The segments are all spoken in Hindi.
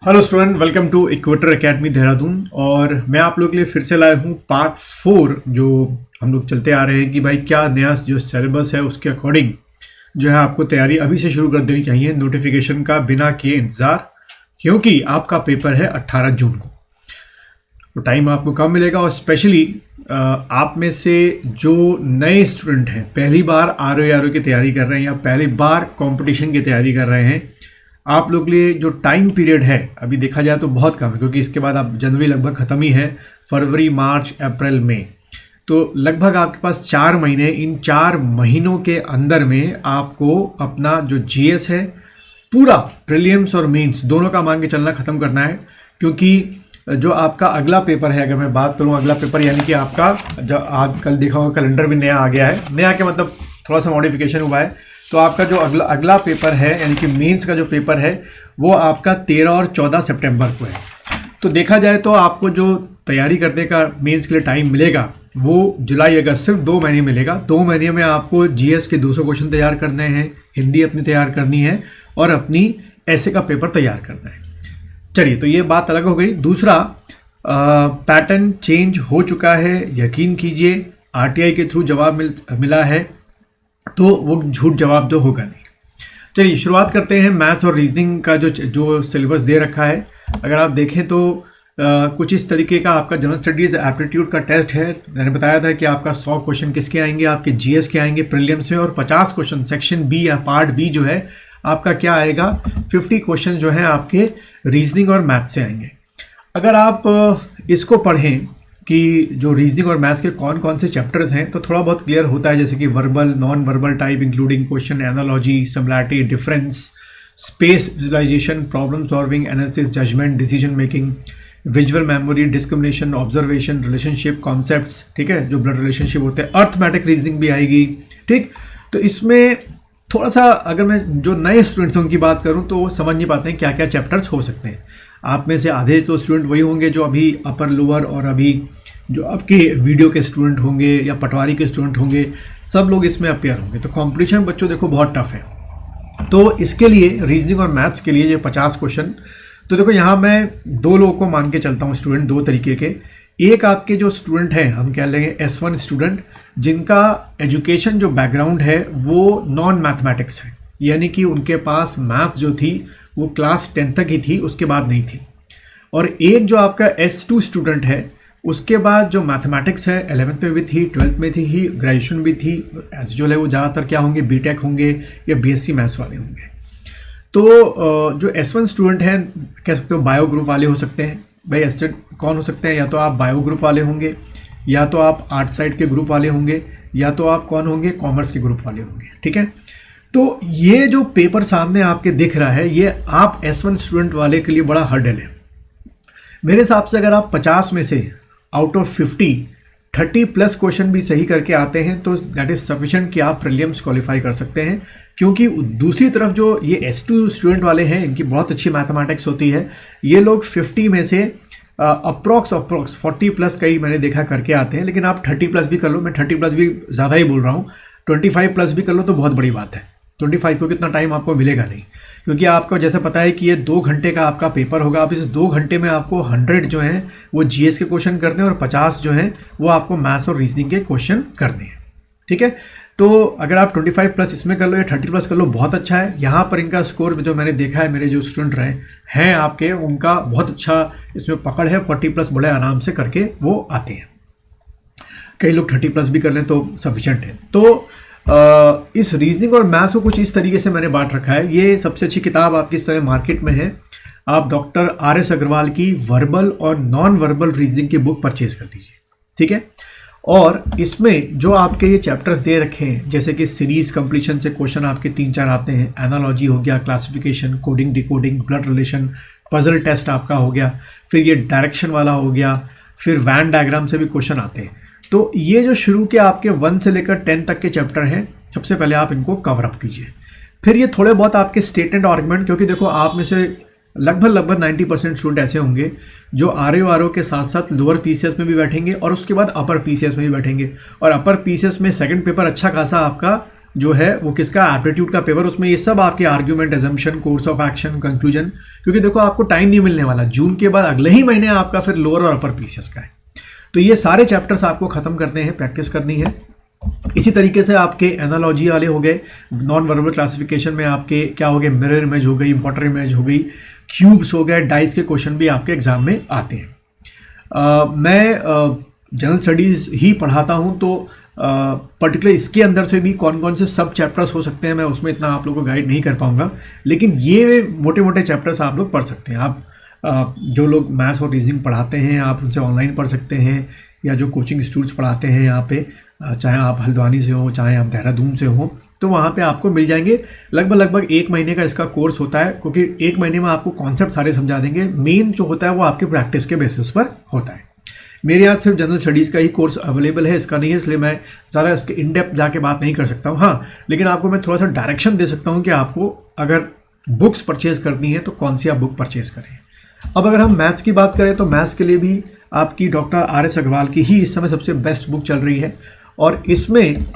Hello student, welcome to Equator Academy Dehradun. और मैं आप लोग के लिए फिर से लाया हूँ पार्ट 4, जो हम लोग चलते आ रहे हैं कि भाई क्या नया जो सिलेबस है उसके अकॉर्डिंग जो है आपको तैयारी अभी से शुरू कर देनी चाहिए नोटिफिकेशन का बिना किए इंतज़ार, क्योंकि आपका पेपर है 18 जून को। तो टाइम आपको कम मिलेगा और स्पेशली आप में से जो नए स्टूडेंट हैं, पहली बार आर की तैयारी कर रहे हैं या पहली बार कंपटीशन की तैयारी कर रहे हैं, आप लोग के लिए जो टाइम पीरियड है अभी देखा जाए तो बहुत कम है, क्योंकि इसके बाद आप जनवरी लगभग ख़त्म ही है, फरवरी मार्च अप्रैल मई, तो लगभग आपके पास 4 महीने। इन 4 महीनों के अंदर में आपको अपना जो जीएस है पूरा, प्रीलिम्स और मेंस दोनों का मान के चलना ख़त्म करना है। क्योंकि जो आपका अगला पेपर है, अगर मैं बात करूं अगला पेपर, यानी कि आपका जो आज कल देखा होगा कैलेंडर भी नया आ गया है, नया के मतलब थोड़ा सा मॉडिफिकेशन हुआ है। तो आपका जो अगला पेपर है यानी कि मेंस का जो पेपर है वो आपका 13 और 14 सितंबर को है। तो देखा जाए तो आपको जो तैयारी करने का मेंस के लिए टाइम मिलेगा वो जुलाई अगस्त सिर्फ 2 महीने मिलेगा। 2 महीने में आपको जीएस के 200 क्वेश्चन तैयार करने हैं, हिंदी अपनी तैयार करनी है और अपनी ऐसे का पेपर तैयार करना है। चलिए, तो ये बात अलग हो गई। दूसरा, पैटर्न चेंज हो चुका है, यकीन कीजिए। आरटीआई के थ्रू जवाब मिला है, तो वो झूठ जवाब तो होगा नहीं। चलिए शुरुआत करते हैं मैथ्स और रीजनिंग का जो सिलेबस दे रखा है। अगर आप देखें तो कुछ इस तरीके का आपका जनरल स्टडीज एप्टीट्यूड का टेस्ट है। मैंने बताया था कि आपका 100 क्वेश्चन किसके आएंगे, आपके जीएस के आएंगे प्रीलिम्स में, और 50 क्वेश्चन सेक्शन बी या पार्ट बी जो है आपका क्या आएगा, 50 क्वेश्चन जो है आपके रीजनिंग और मैथ्स से आएंगे। अगर आप इसको पढ़ें कि जो रीजनिंग और मैथ्स के कौन कौन से चैप्टर्स हैं, तो थोड़ा बहुत क्लियर होता है, जैसे कि verbal, non verbal type including question analogy, similarity, difference, space visualisation, problem solving, analysis, judgement, decision making, visual memory, discrimination, observation, relationship concepts, ठीक है, जो ब्लड रिलेशनशिप होते हैं, अर्थमेटिक रीजनिंग भी आएगी। ठीक, तो इसमें थोड़ा सा अगर मैं जो नए स्टूडेंट्स हैं उनकी बात करूं तो वो समझ नहीं पाते हैं क्या क्या चैप्टर्स हो सकते हैं। आप में से आधे तो स्टूडेंट वही होंगे जो अभी अपर लोअर और अभी जो आपके वीडियो के स्टूडेंट होंगे या पटवारी के स्टूडेंट होंगे, सब लोग इसमें अपेयर होंगे। तो कंपटीशन बच्चों देखो बहुत टफ है। तो इसके लिए रीजनिंग और मैथ्स के लिए ये 50 क्वेश्चन, तो देखो यहाँ मैं 2 लोगों को मान के चलता हूँ स्टूडेंट, 2 तरीके के। एक आपके जो स्टूडेंट हैं, हम कह लेंगे S1 स्टूडेंट, जिनका एजुकेशन जो बैकग्राउंड है वो नॉन मैथमेटिक्स है, यानी कि उनके पास मैथ्स जो थी वो क्लास 10 तक ही थी, उसके बाद नहीं थी। और एक जो आपका S2 स्टूडेंट है, उसके बाद जो मैथमेटिक्स है 11th में भी थी, 12th में थी ही, ग्रेजुएशन भी थी। एज जो है वो ज़्यादातर क्या होंगे, बीटेक होंगे या बीएससी मैथ्स वाले होंगे। तो जो S1 स्टूडेंट हैं, कह सकते हो बायो ग्रुप वाले हो सकते हैं। भाई एस्टेट कौन हो सकते हैं, या तो आप बायो ग्रुप वाले होंगे, या तो आप आर्ट साइड के ग्रुप वाले होंगे, या तो आप कौन होंगे, कॉमर्स के ग्रुप वाले होंगे। ठीक है, तो ये जो पेपर सामने आपके दिख रहा है, ये आप S1 स्टूडेंट वाले के लिए बड़ा हर्डल है। मेरे हिसाब से अगर आप 50 में से आउट ऑफ 30 प्लस क्वेश्चन भी सही करके आते हैं तो दैट इज सफिशिएंट कि आप प्रीलिम्स क्वालिफाई कर सकते हैं। क्योंकि दूसरी तरफ जो ये S2 स्टूडेंट वाले हैं, इनकी बहुत अच्छी मैथमेटिक्स होती है। ये लोग 50 में से अप्रॉक्स 40 प्लस कई मैंने देखा करके आते हैं। लेकिन आप 30 प्लस भी कर लो, मैं 30 प्लस भी ज़्यादा ही बोल रहा हूँ, 25 प्लस भी कर लो तो बहुत बड़ी बात है। 25 को कितना टाइम आपको मिलेगा नहीं, क्योंकि आपको जैसे पता है कि ये 2 घंटे का आपका पेपर होगा। आप इस 2 घंटे में आपको 100 जो हैं वो जीएस के क्वेश्चन करने हैं और 50 जो हैं वो आपको मैथ्स और रीजनिंग के क्वेश्चन करने हैं। ठीक है, तो अगर आप 25 प्लस इसमें कर लो या 30 प्लस कर लो, बहुत अच्छा है। यहाँ पर इनका स्कोर जो मैंने देखा है, मेरे जो स्टूडेंट रहे हैं आपके, उनका बहुत अच्छा इसमें पकड़ है। 40 प्लस बड़े आराम से करके वो आते हैं। कई लोग 30 प्लस भी कर लें तो सफिशिएंट है। तो इस रीजनिंग और मैथ्स को कुछ इस तरीके से मैंने बांट रखा है। ये सबसे अच्छी किताब आपकी इस समय मार्केट में है। आप डॉक्टर RS अग्रवाल की वर्बल और नॉन वर्बल रीजनिंग की बुक परचेज कर लीजिए। ठीक है, और इसमें जो आपके ये चैप्टर्स दे रखे हैं, जैसे कि सीरीज कंप्लीशन से क्वेश्चन आपके 3-4 आते हैं, एनालॉजी हो गया, classification, coding, decoding, blood relation, puzzle test आपका हो गया, फिर ये डायरेक्शन वाला हो गया, फिर वैन डायग्राम से भी क्वेश्चन आते हैं। तो ये जो शुरू के आपके 1 से लेकर 10 तक के चैप्टर हैं, सबसे पहले आप इनको कवर अप कीजिए। फिर ये थोड़े बहुत आपके स्टेटमेंट आर्गुमेंट, क्योंकि देखो आप में से लगभग 90% स्टूडेंट ऐसे होंगे जो RO के साथ साथ लोअर PCS में भी बैठेंगे और उसके बाद अपर PCS में भी बैठेंगे। और अपर PCS में सेकंड पेपर अच्छा खासा आपका जो है वो किसका, एप्टीट्यूड का पेपर, उसमें ये सब आपके argument, assumption, course of action, conclusion, क्योंकि देखो आपको टाइम नहीं मिलने वाला, जून के बाद अगले ही महीने आपका फिर लोअर और अपर पीसीएस का है। तो ये सारे चैप्टर्स आपको खत्म करने हैं, प्रैक्टिस करनी है। इसी तरीके से आपके एनालॉजी वाले हो गए, नॉन वर्बल क्लासिफिकेशन में आपके क्या हो गए, मिरर इमेज हो गई, वाटर इमेज हो गई, क्यूब्स हो गए, डाइस के क्वेश्चन भी आपके एग्जाम में आते हैं। मैं जनरल स्टडीज़ ही पढ़ाता हूँ, तो पर्टिकुलर इसके अंदर से भी कौन कौन से सब चैप्टर्स हो सकते हैं मैं उसमें इतना आप लोगों को गाइड नहीं कर पाऊंगा, लेकिन ये मोटे मोटे चैप्टर्स आप लोग पढ़ सकते हैं। आप जो लोग मैथ्स और रीजनिंग पढ़ाते हैं आप उनसे ऑनलाइन पढ़ सकते हैं, या जो कोचिंग इंस्टीट्यूट्स पढ़ाते हैं यहाँ पे, चाहे आप हल्द्वानी से हो चाहे आप देहरादून से हो, तो वहाँ पे आपको मिल जाएंगे। लगभग 1 महीने का इसका कोर्स होता है, क्योंकि 1 महीने में आपको कॉन्सेप्ट सारे समझा देंगे। मेन जो होता है वो आपके प्रैक्टिस के बेसिस पर होता है। मेरे यहाँ सिर्फ जनरल स्टडीज़ का ही कोर्स अवेलेबल है, इसका नहीं है, इसलिए मैं ज़्यादा इसके इन डेप्थ जाके बात नहीं कर सकता हूँ। हाँ, लेकिन आपको मैं थोड़ा सा डायरेक्शन दे सकता हूँ कि आपको अगर बुक्स परचेज करनी है तो कौन सी आप बुक परचेज करें। अब अगर हम मैथ्स की बात करें तो मैथ्स के लिए भी आपकी डॉक्टर RS अग्रवाल की ही इस समय सबसे बेस्ट बुक चल रही है, और इसमें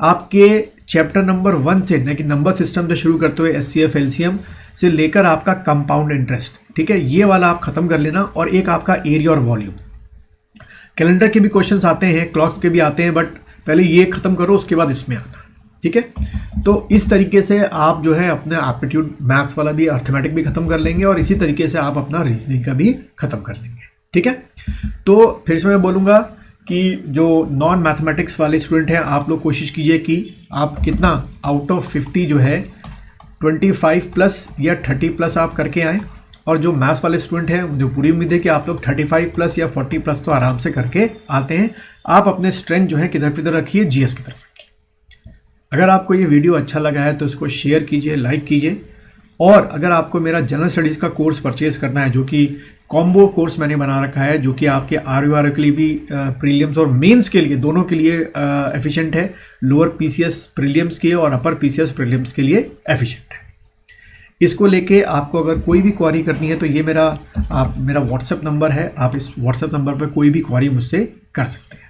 आपके चैप्टर नंबर 1 से, यानी कि नंबर सिस्टम से शुरू करते हुए SCF LCM से लेकर आपका कंपाउंड इंटरेस्ट, ठीक है, ये वाला आप खत्म कर लेना। और एक आपका एरिया और वॉल्यूम, कैलेंडर के भी क्वेश्चंस आते हैं, क्लॉक्स के भी आते हैं, बट पहले ये खत्म करो उसके बाद इसमें आना, ठीक है। तो इस तरीके से आप जो है अपना एप्टीट्यूड मैथ्स वाला भी, अर्थमेटिक भी खत्म कर लेंगे, और इसी तरीके से आप अपना रीजनिंग का भी खत्म कर लेंगे, ठीक है। तो फिर से मैं बोलूँगा कि जो नॉन मैथमेटिक्स वाले स्टूडेंट हैं आप लोग कोशिश कीजिए कि आप कितना आउट ऑफ 50 जो है 25 प्लस या 30 प्लस आप करके आएँ, और जो मैथ्स वाले स्टूडेंट हैं मुझे पूरी उम्मीद है कि आप लोग 35 प्लस या 40 प्लस तो आराम से करके आते हैं। आप अपने स्ट्रेंथ जो है किधर किधर रखिए, GS की तरफ रखिए। अगर आपको ये वीडियो अच्छा लगा है तो इसको शेयर कीजिए, लाइक कीजिए, और अगर आपको मेरा जनरल स्टडीज़ का कोर्स परचेज करना है, जो कि कॉम्बो कोर्स मैंने बना रखा है, जो कि आपके ROR के लिए भी, प्रीलिम्स और मेंस के लिए, दोनों के लिए एफिशिएंट है, लोअर PCS प्रीलिम्स के और अपर PCS प्रीलिम्स के लिए एफिशिएंट है। इसको लेके आपको अगर कोई भी क्वारी करनी है तो ये मेरा व्हाट्सएप नंबर है, आप इस व्हाट्सएप नंबर पर कोई भी क्वारी मुझसे कर सकते हैं।